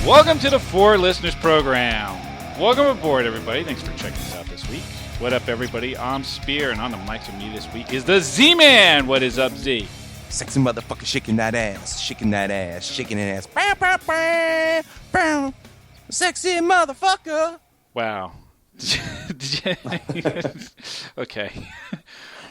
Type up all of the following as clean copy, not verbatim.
Welcome to the Four Listeners Program. Welcome aboard, everybody. Thanks for checking us out this week. What up, everybody? I'm Spear, and on the mics with me this week is the Z-Man. What is up, Z? Sexy motherfucker shaking that ass, shaking that ass, shaking that ass. Bow, bow, bow, bow. Sexy motherfucker. Wow. Okay.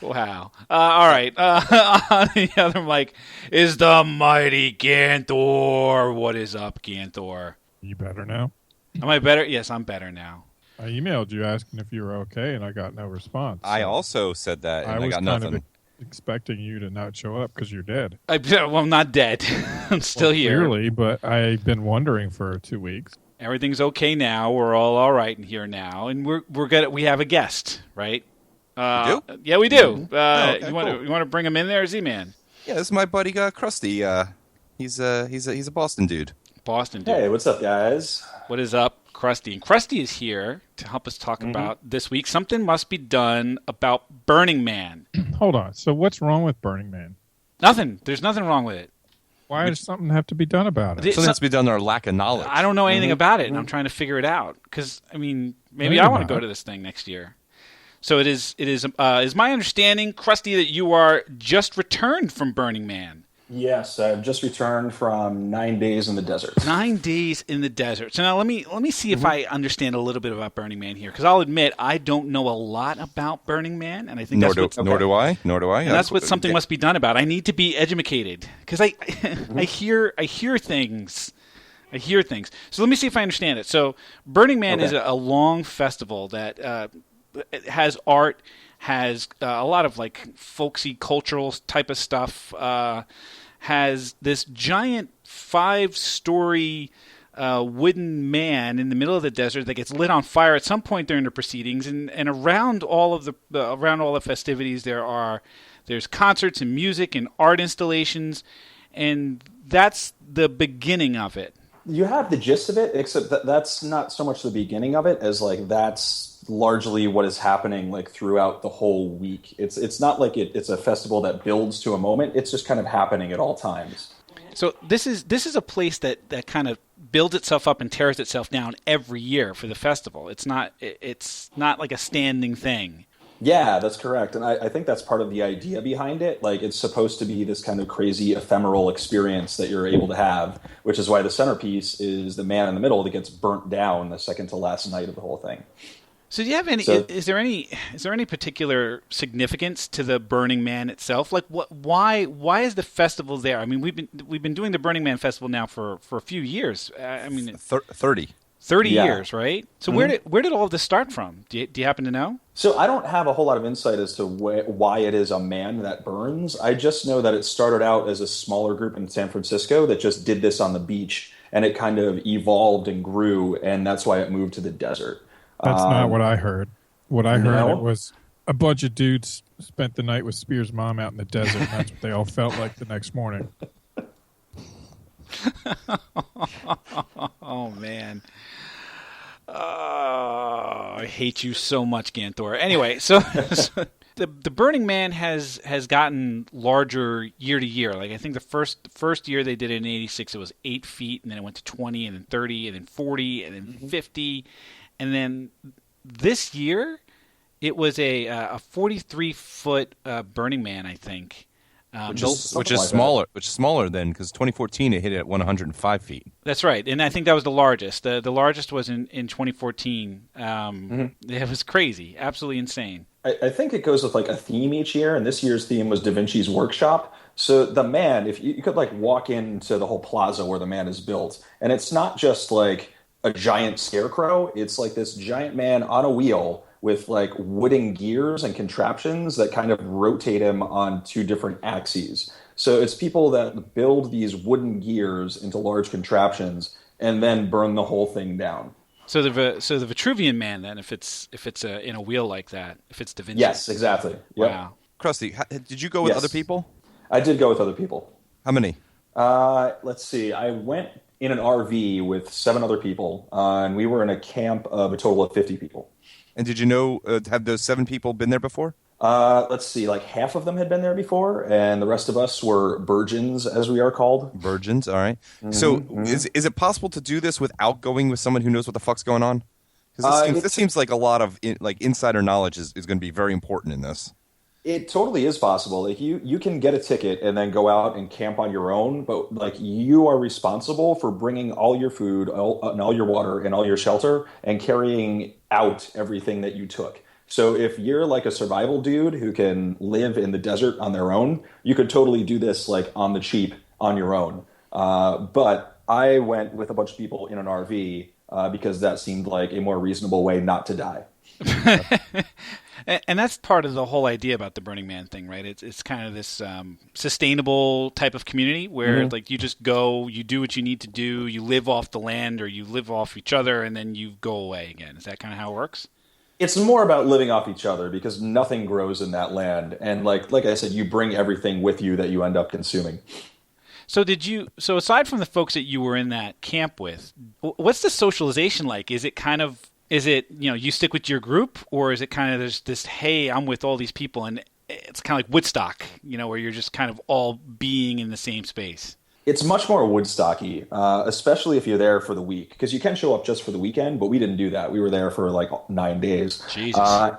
Wow. All right. On the other mic is the mighty Ganthor. What is up, Ganthor? You better now? Am I better? Yes, I'm better now. I emailed you asking if you were okay, and I got no response. I also said that, and I got nothing. Of expecting you to not show up because you're dead. Well, I'm not dead. I'm still here. Clearly, but I've been wondering for 2 weeks. Everything's okay now. We're all right in here now, and we're good. We have a guest, right? We do? Yeah, we do. Okay, you want to bring him in there, Z-Man? Yeah, this is my buddy Krusty. He's a Boston dude. Boston dude. Hey, what's up, guys? What is up, Krusty? And Krusty is here to help us talk about this week. Something must be done about Burning Man. Hold on. So what's wrong with Burning Man? Nothing. There's nothing wrong with it. Why does something have to be done about it? Something has to be done on our lack of knowledge. I don't know anything about it, and I'm trying to figure it out. Because, I mean, maybe I want to go to this thing next year. So it is my understanding, Krusty, that you are just returned from Burning Man. Yes, I've just returned from 9 days in the desert. 9 days in the desert. So now let me see if I understand a little bit about Burning Man here, because I'll admit I don't know a lot about Burning Man, and I think nor do I. And that's what something must be done about. I need to be educated because I hear things. I hear things. So let me see if I understand it. So Burning Man is a long festival that has art, has a lot of like folksy cultural type of stuff, has this giant 5-story wooden man in the middle of the desert that gets lit on fire at some point during the proceedings, and around all of the festivities there's concerts and music and art installations, and that's the beginning of it. You have the gist of it, except that's not so much the beginning of it as like that's largely what is happening like throughout the whole week. It's not like it's a festival that builds to a moment. It's just kind of happening at all times. So this is a place that kind of builds itself up and tears itself down every year for the festival. It's not like a standing thing. Yeah, that's correct. And I think that's part of the idea behind it. Like, it's supposed to be this kind of crazy ephemeral experience that you're able to have, which is why the centerpiece is the man in the middle that gets burnt down the second to last night of the whole thing. So do you have any? Is there any particular significance to the Burning Man itself? Like, why is the festival there? I mean, we've been doing the Burning Man festival now for a few years. I mean, 30 years, right? So where did all of this start from? Do you happen to know? So I don't have a whole lot of insight as to why it is a man that burns. I just know that it started out as a smaller group in San Francisco that just did this on the beach, and it kind of evolved and grew, and that's why it moved to the desert. That's not what I heard. What I heard it was a bunch of dudes spent the night with Spear's mom out in the desert, and that's what they all felt like the next morning. Oh, man. Oh, I hate you so much, Ganthor. Anyway, so the Burning Man has gotten larger year to year. Like, I think the first year they did it in '86, it was 8 feet, and then it went to 20, and then 30, and then 40, and then 50. And then this year, it was a 43-foot Burning Man, I think. Which is smaller than, because 2014 it hit it at 105 feet. That's right, and I think that was the largest. The largest was in 2014. It was crazy, absolutely insane. I think it goes with like a theme each year, and this year's theme was Da Vinci's workshop. So the man, if you could like walk into the whole plaza where the man is built, and it's not just like a giant scarecrow. It's like this giant man on a wheel with like wooden gears and contraptions that kind of rotate him on 2 different axes. So it's people that build these wooden gears into large contraptions and then burn the whole thing down. So the Vitruvian Man, then, if it's in a wheel like that, if it's Da Vinci. Yes, exactly. Yep. Wow. Krusty, did you go with other people? I did go with other people. How many? Let's see. I went in an RV with 7 other people, and we were in a camp of a total of 50 people. And did you know, have those 7 people been there before? Let's see, like half of them had been there before, and the rest of us were virgins, as we are called. Virgins, all right. So is it possible to do this without going with someone who knows what the fuck's going on? Because this seems like a lot of insider knowledge is going to be very important in this. It totally is possible. Like you can get a ticket and then go out and camp on your own, but like you are responsible for bringing all your food, all your water, and all your shelter, and carrying out everything that you took. So if you're like a survival dude who can live in the desert on their own, you could totally do this like on the cheap on your own. But I went with a bunch of people in an RV because that seemed like a more reasonable way not to die. And that's part of the whole idea about the Burning Man thing, right? It's kind of this sustainable type of community where like you just go, you do what you need to do, you live off the land or you live off each other, and then you go away again. Is that kind of how it works? It's more about living off each other because nothing grows in that land, and like I said, you bring everything with you that you end up consuming. So so aside from the folks that you were in that camp with, what's the socialization like? Is it, you stick with your group, or is it kind of there's this, hey, I'm with all these people, and it's kind of like Woodstock, where you're just kind of all being in the same space? It's much more Woodstocky, especially if you're there for the week, because you can show up just for the weekend, but we didn't do that. We were there for like 9 days. Jesus.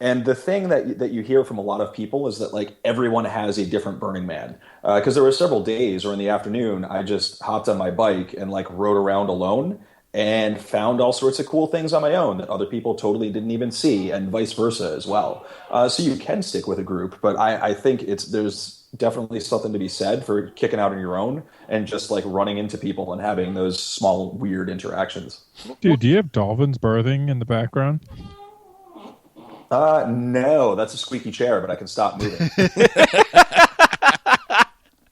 And the thing that you hear from a lot of people is that like everyone has a different Burning Man. Because there were several days, or in the afternoon, I just hopped on my bike and like rode around alone and found all sorts of cool things on my own that other people totally didn't even see, and vice versa as well. So you can stick with a group, but I think there's definitely something to be said for kicking out on your own and just like running into people and having those small weird interactions. Dude, do you have dolphins birthing in the background? No, that's a squeaky chair, but I can stop moving.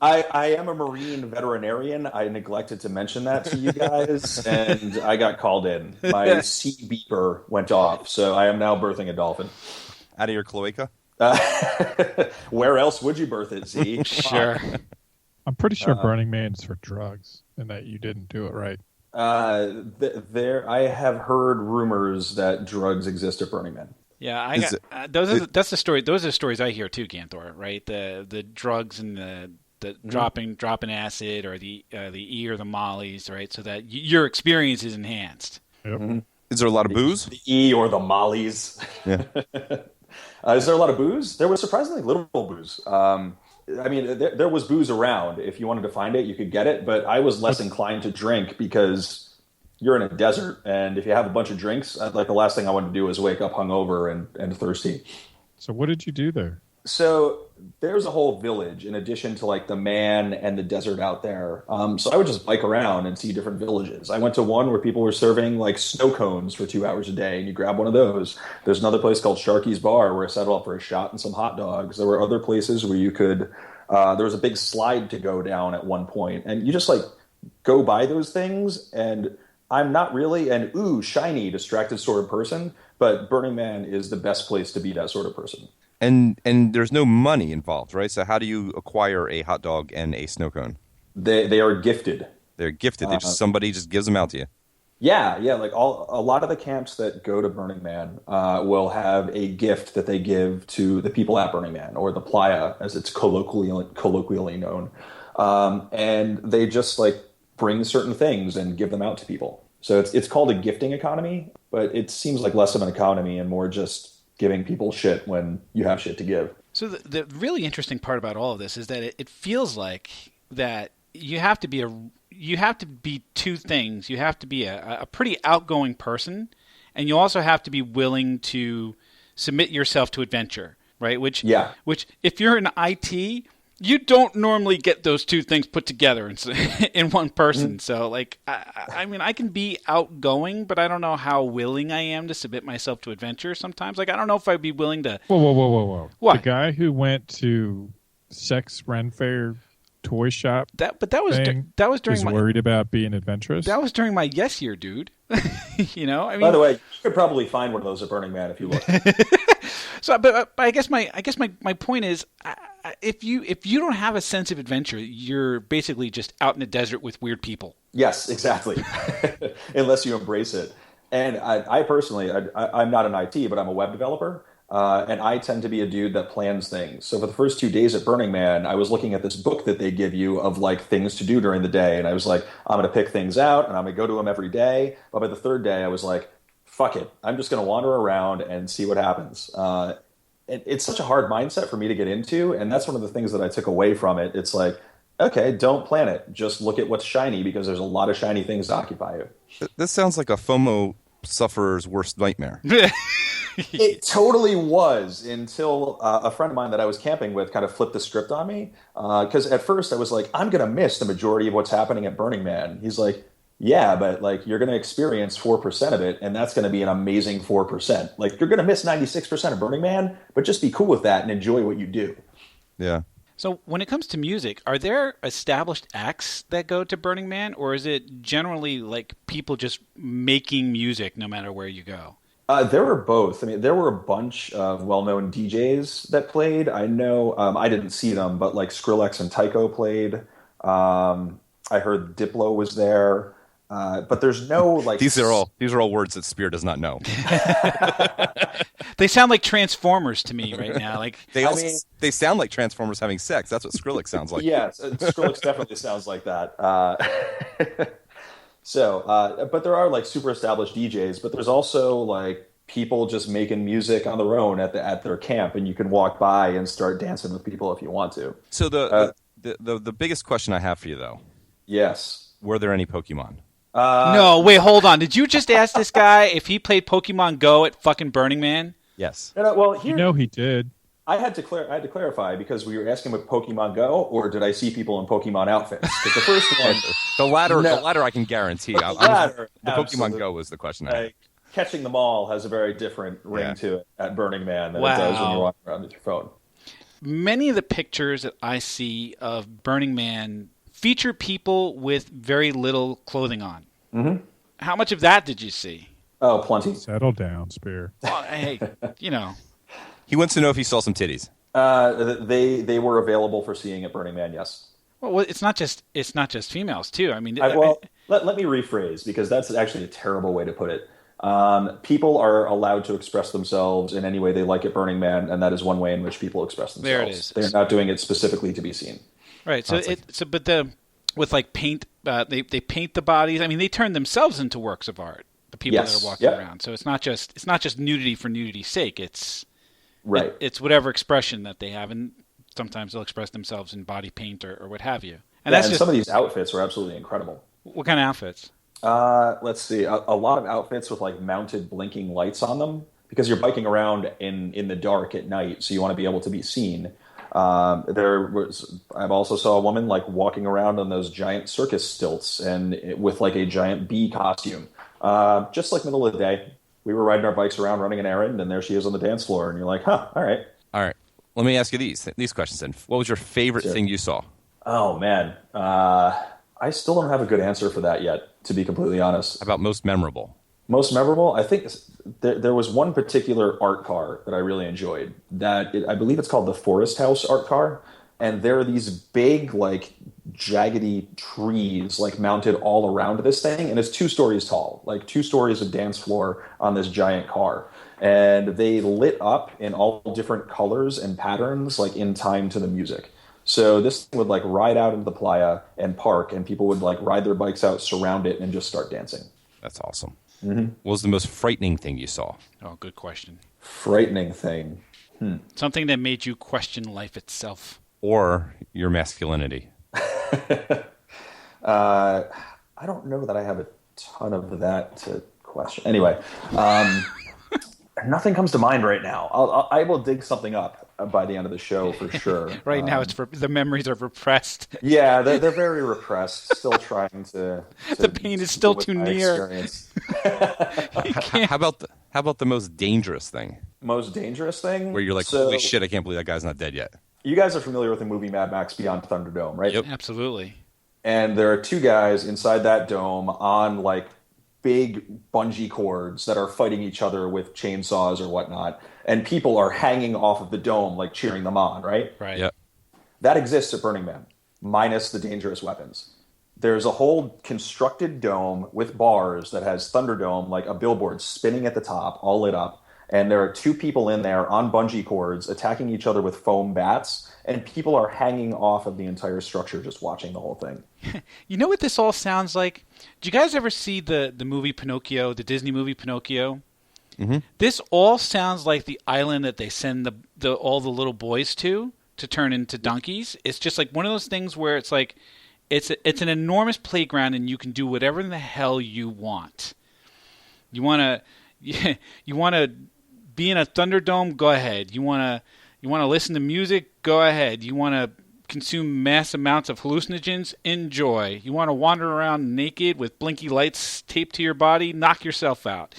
I am a marine veterinarian. I neglected to mention that to you guys, and I got called in. My sea beeper went off, so I am now birthing a dolphin. Out of your cloaca? Where else would you birth it, Z? Sure. I'm pretty sure Burning Man's for drugs, and that you didn't do it right. I have heard rumors that drugs exist at Burning Man. Yeah, that's the story. Those are the stories I hear too, Ganthor. Right, the drugs and the dropping acid or the E or the mollies, right, so that your experience is enhanced. Yep. Mm-hmm. Is there a lot of booze? The E or the mollies. Yeah. Is there a lot of booze? There was surprisingly little booze. I mean, there was booze around. If you wanted to find it, you could get it. But I was less inclined to drink because you're in a desert, and if you have a bunch of drinks, like the last thing I wanted to do is wake up hungover and thirsty. So what did you do there? So there's a whole village in addition to like the man and the desert out there. So I would just bike around and see different villages. I went to one where people were serving like snow cones for 2 hours a day, and you grab one of those. There's another place called Sharky's Bar where I settled up for a shot and some hot dogs. There were other places where you could, there was a big slide to go down at one point, and you just like go by those things. And I'm not really an shiny, distracted sort of person, but Burning Man is the best place to be that sort of person. And there's no money involved, right? So how do you acquire a hot dog and a snow cone? They are gifted. They're gifted. Somebody just gives them out to you. Yeah. Like a lot of the camps that go to Burning Man will have a gift that they give to the people at Burning Man, or the playa, as it's colloquially known. And they just like bring certain things and give them out to people. So it's called a gifting economy, but it seems like less of an economy and more just giving people shit when you have shit to give. So the really interesting part about all of this is that it feels like that you have to be two things. You have to be a pretty outgoing person, and you also have to be willing to submit yourself to adventure, right? Which if you're in IT, you don't normally get those two things put together in one person. So, like, I mean, I can be outgoing, but I don't know how willing I am to submit myself to adventure sometimes. Like, I don't know if I'd be willing to... Whoa. What? The guy who went to Sex Ren Fair toy shop that was during is my... worried about being adventurous? That was during my yes year, dude. I mean... By the way, you could probably find one of those at Burning Man if you look. So, but I guess my point is, if you don't have a sense of adventure, you're basically just out in the desert with weird people. Yes, exactly. Unless you embrace it. And I personally, I'm not an IT, but I'm a web developer. And I tend to be a dude that plans things. So for the first 2 days at Burning Man, I was looking at this book that they give you of like things to do during the day. And I was like, I'm going to pick things out and I'm going to go to them every day. But by the third day, I was like, fuck it. I'm just going to wander around and see what happens. It's such a hard mindset for me to get into. And that's one of the things that I took away from it. It's like, okay, don't plan it. Just look at what's shiny because there's a lot of shiny things to occupy you. This sounds like a FOMO sufferer's worst nightmare. It totally was until a friend of mine that I was camping with kind of flipped the script on me. Because at first I was like, I'm going to miss the majority of what's happening at Burning Man. He's like, yeah, but like you're going to experience 4% of it, and that's going to be an amazing 4%. Like you're going to miss 96% of Burning Man, but just be cool with that and enjoy what you do. Yeah. So when it comes to music, are there established acts that go to Burning Man, or is it generally like people just making music no matter where you go? There were both. I mean, there were a bunch of well-known DJs that played. I know I didn't see them, but like Skrillex and Tycho played. I heard Diplo was there. But there's no like these are all words that Spear does not know. They sound like Transformers to me right now. Like they sound like Transformers having sex. That's what Skrillex sounds like. Yes, Skrillex definitely sounds like that. But there are like super established DJs, but there's also like people just making music on their own at their camp, and you can walk by and start dancing with people if you want to. So the biggest question I have for you though. Yes. Were there any Pokemon? No, wait, hold on. Did you just ask this guy if he played Pokemon Go at fucking Burning Man? Yes. Well, here, he did. I had to clarify because we were asking with Pokemon Go, or did I see people in Pokemon outfits? Because the first one, the latter, I can guarantee. The Pokemon Go was the question. Catching them all has a very different ring to it at Burning Man than Wow. it does when you're walking around with your phone. Many of the pictures that I see of Burning Man feature people with very little clothing on. Mm-hmm. How much of that did you see? Oh, plenty. Settle down, Spear. Well, hey, you know. He wants to know if he saw some titties. They were available for seeing at Burning Man, yes. Well, it's not just females too. I mean, let me rephrase because that's actually a terrible way to put it. People are allowed to express themselves in any way they like at Burning Man, and that is one way in which people express themselves. There it is. They're not doing it specifically to be seen. Right. So with like paint, they paint the bodies. I mean, they turn themselves into works of art. The people that are walking around. So it's not just nudity for nudity's sake. It's right. It's whatever expression that they have, and sometimes they'll express themselves in body paint or what have you. And some of these outfits are absolutely incredible. What kind of outfits? Let's see. A lot of outfits with like mounted blinking lights on them because you're biking around in the dark at night, so you want to be able to be seen. I've also saw a woman like walking around on those giant circus stilts and with like a giant bee costume. Just like middle of the day, we were riding our bikes around running an errand, and there she is on the dance floor, and you're like, huh, all right. Let me ask you these questions then. What was your favorite thing you saw? Oh man, I still don't have a good answer for that yet, to be completely honest. How about most memorable? Most memorable? I think there was one particular art car that I really enjoyed. I believe it's called the Forest House art car. And there are these big, like, jaggedy trees, like, mounted all around this thing. And it's 2 stories tall, like 2 stories of dance floor on this giant car. And they lit up in all different colors and patterns, like, in time to the music. So this would, like, ride out into the playa and park, and people would, like, ride their bikes out, surround it, and just start dancing. That's awesome. Mm-hmm. What was the most frightening thing you saw? Oh, good question. Frightening thing. Something that made you question life itself. Or your masculinity. I don't know that I have a ton of that to question. Anyway, nothing comes to mind right now. I will dig something up by the end of the show for sure. Right now, the memories are repressed. Yeah, they're very repressed. Still trying to the pain is still too near. How about the most dangerous thing? Most dangerous thing? Where you're like, holy shit, I can't believe that guy's not dead yet. You guys are familiar with the movie Mad Max Beyond Thunderdome, right? Yep. Absolutely. And there are 2 guys inside that dome on like big bungee cords that are fighting each other with chainsaws or whatnot. And people are hanging off of the dome, like cheering them on, right? Right. Yep. That exists at Burning Man, minus the dangerous weapons. There's a whole constructed dome with bars that has Thunderdome, like a billboard spinning at the top, all lit up. And there are two people in there on bungee cords attacking each other with foam bats, and people are hanging off of the entire structure just watching the whole thing. You know what this all sounds like? Did you guys ever see the movie Pinocchio, the Disney movie Pinocchio? Mm-hmm. This all sounds like the island that they send all the little boys to turn into donkeys. It's just like one of those things where it's like it's an enormous playground and you can do whatever in the hell you want. You want to be in a Thunderdome? Go ahead. You want to listen to music? Go ahead. You want to consume mass amounts of hallucinogens? Enjoy. You want to wander around naked with blinky lights taped to your body? Knock yourself out.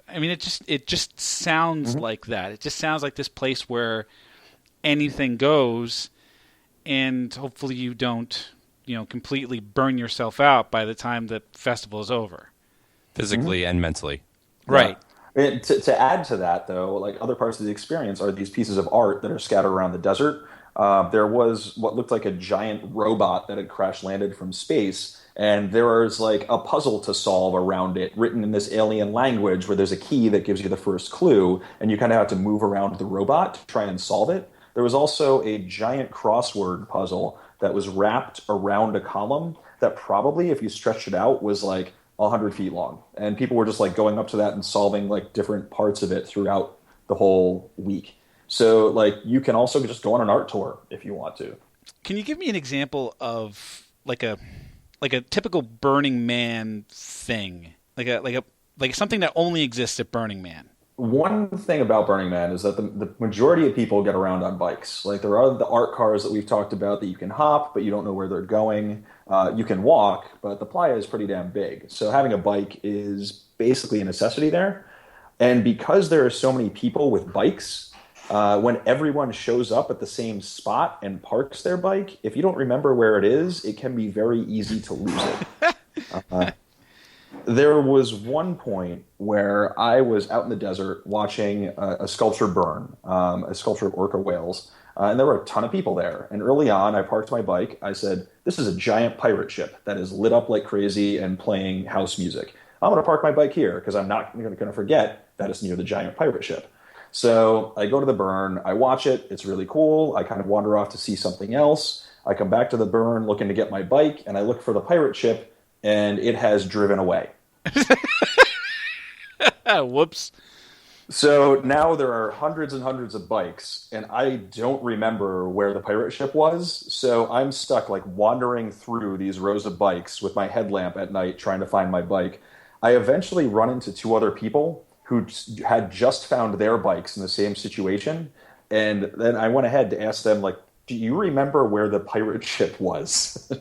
I mean, it just sounds like that. It just sounds like this place where anything goes, and hopefully you don't, completely burn yourself out by the time the festival is over. Physically and mentally. Right. And to add to that, though, like other parts of the experience are these pieces of art that are scattered around the desert. There was what looked like a giant robot that had crash landed from space, and there was like a puzzle to solve around it written in this alien language where there's a key that gives you the first clue, and you kind of have to move around the robot to try and solve it. There was also a giant crossword puzzle that was wrapped around a column that probably, if you stretched it out, was like 100 feet long. And people were just like going up to that and solving like different parts of it throughout the whole week. So like you can also just go on an art tour if you want to. Can you give me an example of like a typical Burning Man thing? Like something that only exists at Burning Man? One thing about Burning Man is that the majority of people get around on bikes. Like there are the art cars that we've talked about that you can hop, but you don't know where they're going. You can walk, but the playa is pretty damn big. So having a bike is basically a necessity there. And because there are so many people with bikes, when everyone shows up at the same spot and parks their bike, if you don't remember where it is, it can be very easy to lose it. There was one point where I was out in the desert watching a sculpture burn, a sculpture of orca whales, and there were a ton of people there. And early on, I parked my bike. I said, this is a giant pirate ship that is lit up like crazy and playing house music. I'm going to park my bike here because I'm not going to forget that it's near the giant pirate ship. So I go to the burn. I watch it. It's really cool. I kind of wander off to see something else. I come back to the burn looking to get my bike, and I look for the pirate ship, and it has driven away. Whoops. So now there are hundreds and hundreds of bikes, and I don't remember where the pirate ship was. So I'm stuck like wandering through these rows of bikes with my headlamp at night trying to find my bike. I eventually run into two other people who had just found their bikes in the same situation. And then I went ahead to ask them, like, do you remember where the pirate ship was?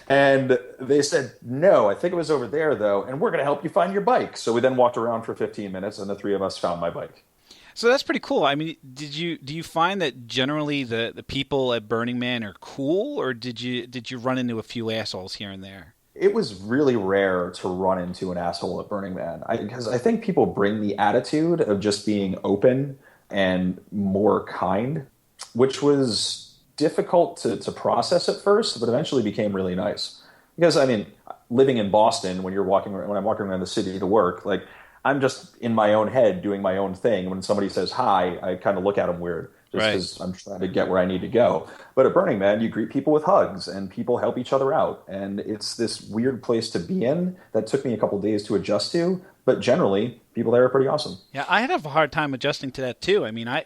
And they said, no, I think it was over there, though, and we're going to help you find your bike. So we then walked around for 15 minutes, and the three of us found my bike. So that's pretty cool. I mean, do you find that generally the people at Burning Man are cool, or did you run into a few assholes here and there? It was really rare to run into an asshole at Burning Man, because I think people bring the attitude of just being open and more kind, which was difficult to process at first, but eventually became really nice. Because I mean, living in Boston, when I'm walking around the city to work, like I'm just in my own head doing my own thing. When somebody says hi, I kind of look at them weird just because I'm trying to get where I need to go. But at Burning Man, you greet people with hugs and people help each other out, and it's this weird place to be in that took me a couple days to adjust to. But generally, people there are pretty awesome. Yeah, I had a hard time adjusting to that too. I mean, I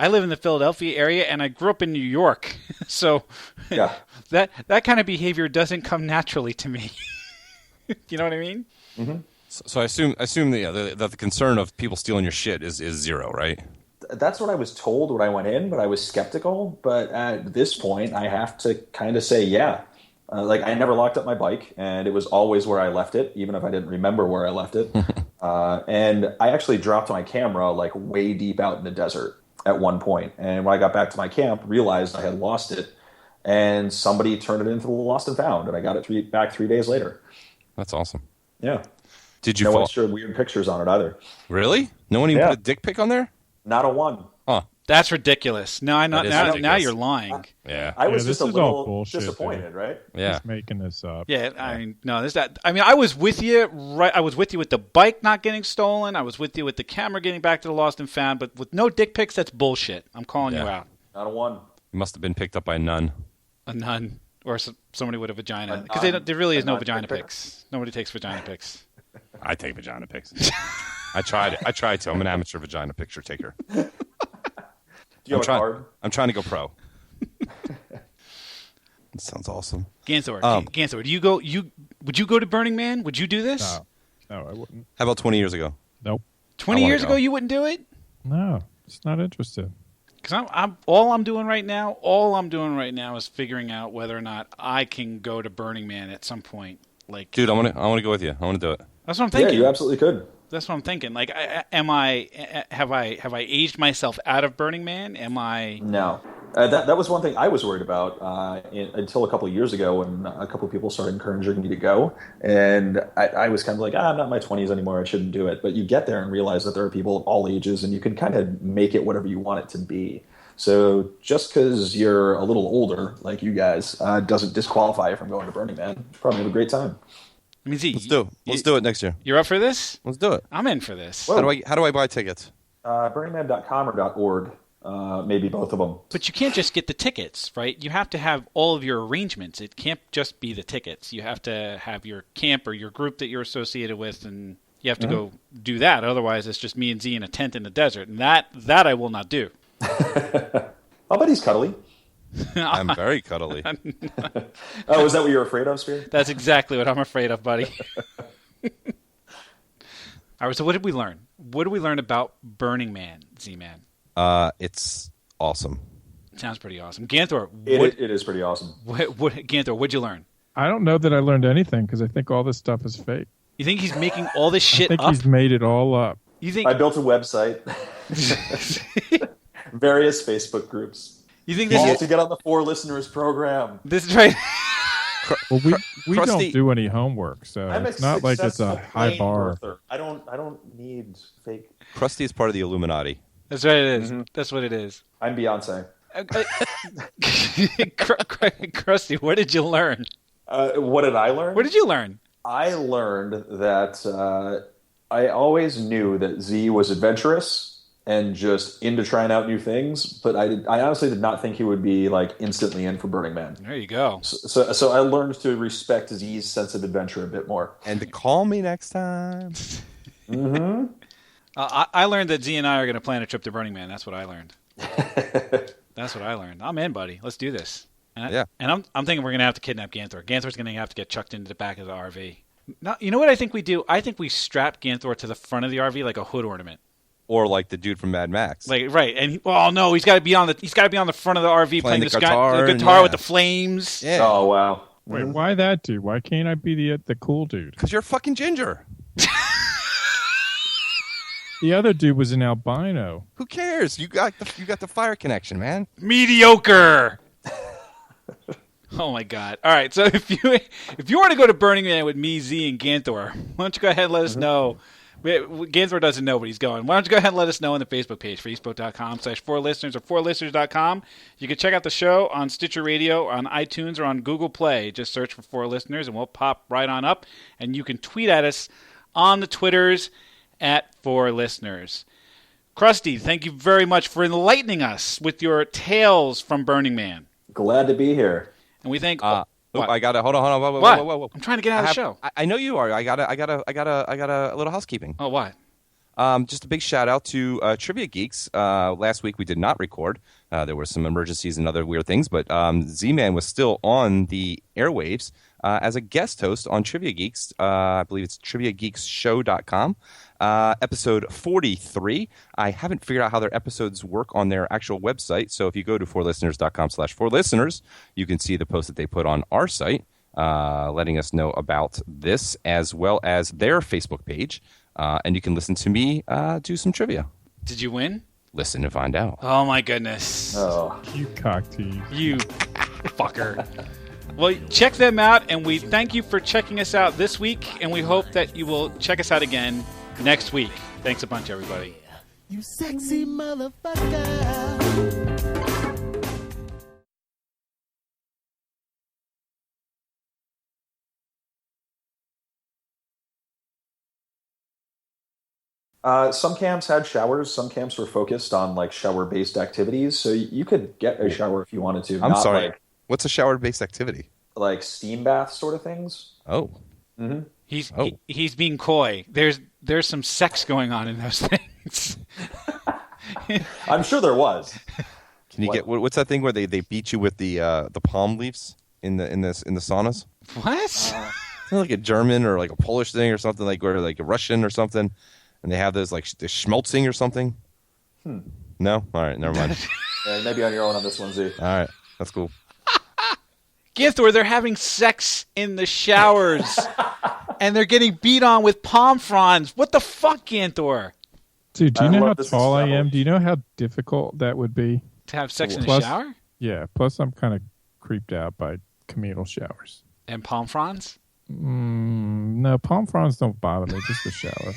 live in the Philadelphia area, and I grew up in New York, so yeah. that kind of behavior doesn't come naturally to me. You know what I mean? Mm-hmm. So I assume that the concern of people stealing your shit is zero, right? That's what I was told when I went in, but I was skeptical. But at this point, I have to kind of say, yeah. Like I never locked up my bike, and it was always where I left it, even if I didn't remember where I left it. And I actually dropped my camera like way deep out in the desert at one point. And when I got back to my camp, realized I had lost it, and somebody turned it into the lost and found, and I got it back 3 days later. That's awesome. Yeah. Did you? No one showed weird pictures on it either. Really? No one even put a dick pic on there? Not a one. Huh. That's ridiculous. No, That is now ridiculous. you're lying. Yeah. I was this just a is all little bullshit, disappointed, dude. right? Yeah. Just making this up. Yeah, I was with you. Right, I was with you with the bike not getting stolen. I was with you with the camera getting back to the lost and found. But with no dick pics, that's bullshit. I'm calling you out. Not a one. You must have been picked up by a nun. A nun or somebody with a vagina, because there really is no vagina pics. Nobody takes vagina pics. I take vagina pics. I tried to. I'm an amateur vagina picture taker. Do you have a card? I'm trying to go pro. That sounds awesome. Ganthor, would you go to Burning Man? Would you do this? No, I wouldn't. How about 20 years ago? Nope. 20 years ago, you wouldn't do it? No, just not interested. Because all I'm doing right now is figuring out whether or not I can go to Burning Man at some point. Like, Dude, I want to go with you. I want to do it. That's what I'm thinking. Yeah, you absolutely could. That's what I'm thinking. Like, have I aged myself out of Burning Man? Am I? No. That was one thing I was worried about until a couple of years ago when a couple of people started encouraging me to go. And I was kind of like, I'm not in my 20s anymore. I shouldn't do it. But you get there and realize that there are people of all ages, and you can kind of make it whatever you want it to be. So just because you're a little older, like you guys, doesn't disqualify you from going to Burning Man. You probably have a great time. I mean, Let's do it next year. You're up for this? Let's do it. I'm in for this. How do I buy tickets? BurningMan.com or .org. Maybe both of them. But you can't just get the tickets, right? You have to have all of your arrangements. It can't just be the tickets. You have to have your camp or your group that you're associated with, and you have to go do that. Otherwise, it's just me and Z in a tent in the desert, and that I will not do. I'll bet he's cuddly. I'm very cuddly. Oh, is that what you're afraid of, Spear? That's exactly what I'm afraid of, buddy. All right, so what did we learn? What did we learn about Burning Man, Z-Man? It's awesome. Sounds pretty awesome. Ganthor, It is pretty awesome. Ganthor, what'd you learn? I don't know that I learned anything because I think all this stuff is fake. You think he's making all this shit up? I think he's made it all up. You think I built a website, various Facebook groups, you think all this to get on the 4 Listeners program. this is right? Well, we Krusty- don't do any homework, so I'm it's not like it's a successful high plane bar. birther. I don't need fake. Krusty is part of the Illuminati. That's what it is. That's what it is. I'm Beyonce. Krusty, what did you learn? What did I learn? What did you learn? I learned that I always knew that Z was adventurous and just into trying out new things, but I honestly did not think he would be like instantly in for Burning Man. There you go. So I learned to respect Z's sense of adventure a bit more. And to call me next time. Mm-hmm. I learned that Z and I are going to plan a trip to Burning Man. That's what I learned. That's what I learned. I'm in, buddy. Let's do this. And I'm thinking we're going to have to kidnap Ganthor. Ganthor's going to have to get chucked into the back of the RV. Now, you know what I think we do? I think we strap Ganthor to the front of the RV like a hood ornament. Or like the dude from Mad Max. Like right, and he's got to be on the front of the RV playing the the guitar with the flames. Yeah. Oh wow! Wait, why that dude? Why can't I be the cool dude? Because you're a fucking ginger. The other dude was an albino. Who cares? You got the fire connection, man. Mediocre. Oh my God! All right, so if you want to go to Burning Man with me, Z, and Ganthor, why don't you go ahead and let us know. Ganthor doesn't know, but he's going. Why don't you go ahead and let us know on the Facebook page, facebook.com/4listeners or 4listeners.com. You can check out the show on Stitcher Radio, on iTunes, or on Google Play. Just search for 4 Listeners, and we'll pop right on up. And you can tweet at us on the Twitters at 4 Listeners. Krusty, thank you very much for enlightening us with your tales from Burning Man. Glad to be here. And we thank... I got to hold on. Whoa. I'm trying to get out of the show. I know you are. I got a little housekeeping. Oh, what? Just a big shout out to Trivia Geeks. Last week we did not record. There were some emergencies and other weird things, but Z-Man was still on the airwaves as a guest host on Trivia Geeks. I believe it's triviageeksshow.com. Episode 43. I haven't figured out how their episodes work on their actual website, so if you go to 4listeners.com/4listeners, you can see the post that they put on our site, letting us know about this, as well as their Facebook page, and you can listen to me do some trivia. Did you win? Listen and find out. Oh, my goodness. Oh, You cock tease. You fucker. Well, check them out, and we thank you for checking us out this week, and we hope that you will check us out again next week. Thanks a bunch, everybody. You sexy motherfucker. Some camps had showers. Some camps were focused on like shower-based activities, so you could get a shower if you wanted to. I'm not sorry. What's a shower-based activity? like steam bath sort of things. Oh. Mm-hmm. He's being coy. There's some sex going on in those things. I'm sure there was. Can you get what's that thing where they beat you with the palm leaves in the saunas? What? Like a German or like a Polish thing or something, like, or like a Russian or something, and they have those like the schmelzing or something. No, all right, never mind. Yeah, maybe on your own on this one, Z. All right, that's cool. Ganthor, they're having sex in the showers, and they're getting beat on with palm fronds. What the fuck, Ganthor? Dude, do you know how this tall I am? established. Do you know how difficult that would be? To have sex in the Plus- shower? Yeah, plus I'm kind of creeped out by communal showers. And palm fronds? No, palm fronds don't bother me, just the shower.